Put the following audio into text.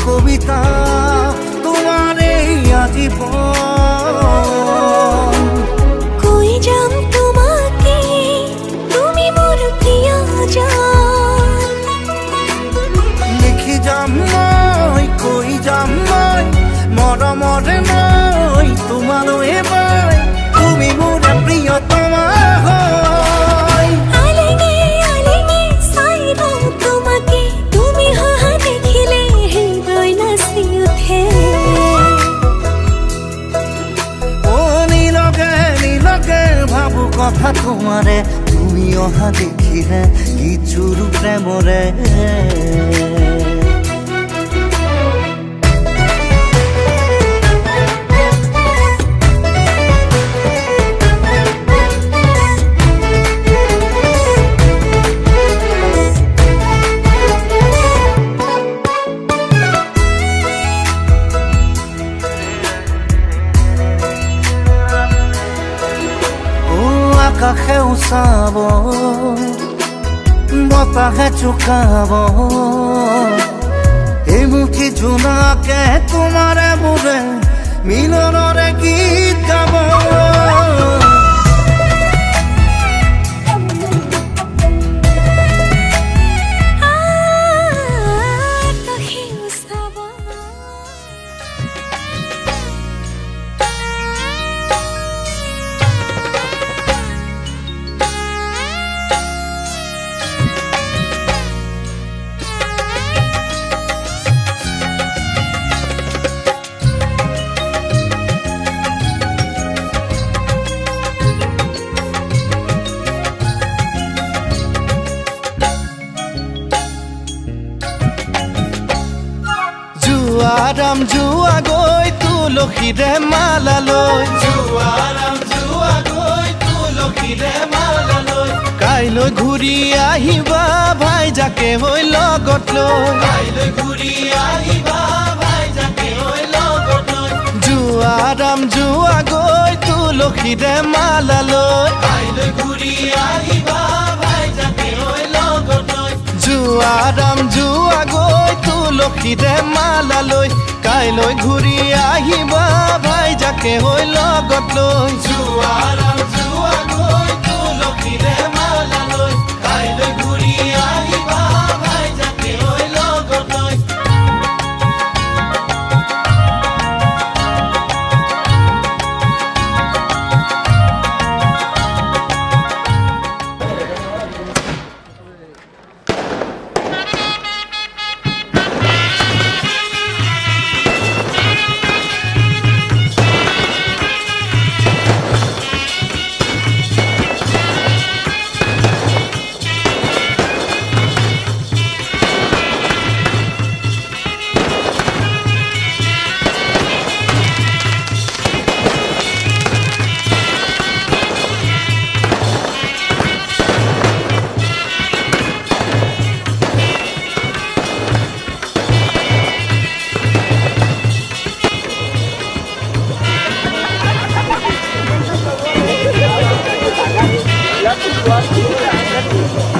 কবিতা তোমাৰ এই আজীবন। কই যাম তোমাকে তুমি মোৰ প্ৰিয়জন, লিখি যাম মই কই যাম মই মৰমৰে মই তোমালৈ মই তুমি মোৰ প্ৰিয়তমা হয়। আলেঙে আলেঙে চাই ৰওঁ তোমাকে, তুমি হহা দেখিলে হৃদয় নাচি উঠে। ও নীলকে নীলকে ভাবো কথা তোমাৰে, তুমি অহা দেখিলে কিচুৰু প্ৰেমৰে। আকাশেও চাব বতাহে চুকাব, এই মুঠি জোনাকে তোমাৰে মোৰে মিলনৰে গীত গাব। আকাশেও চাব জুৱাৰাম জুৱা গৈ তুলসীৰে মালালৈ, জুৱাৰাম জুৱা গৈ তুলসীৰে মালালৈ। কাইলৈ ঘূৰি আহিবা ভাইজাকে হৈ লগত লৈ, কাইলৈ ঘূৰি আহিবা ভাইজাকে হৈ লগত লৈ। জুৱাৰাম জুৱা গৈ তুলসীৰে মালালৈ, কাইলৈ ঘূৰি আহিবা ভাইজাকে হৈ লগত লৈ। জুৱাৰাম জুৱা গৈ তুলসীৰে মালালৈ, কাইলৈ ঘূৰি আহিবা ভাইজাকে হৈ লগত লৈ। জুৱাৰাম জুৱা গৈ তুলসীৰে মালালৈ, কাইলৈ ঘূৰি আহিবা ভাইজাকে হৈ লগত লৈ। Gracias.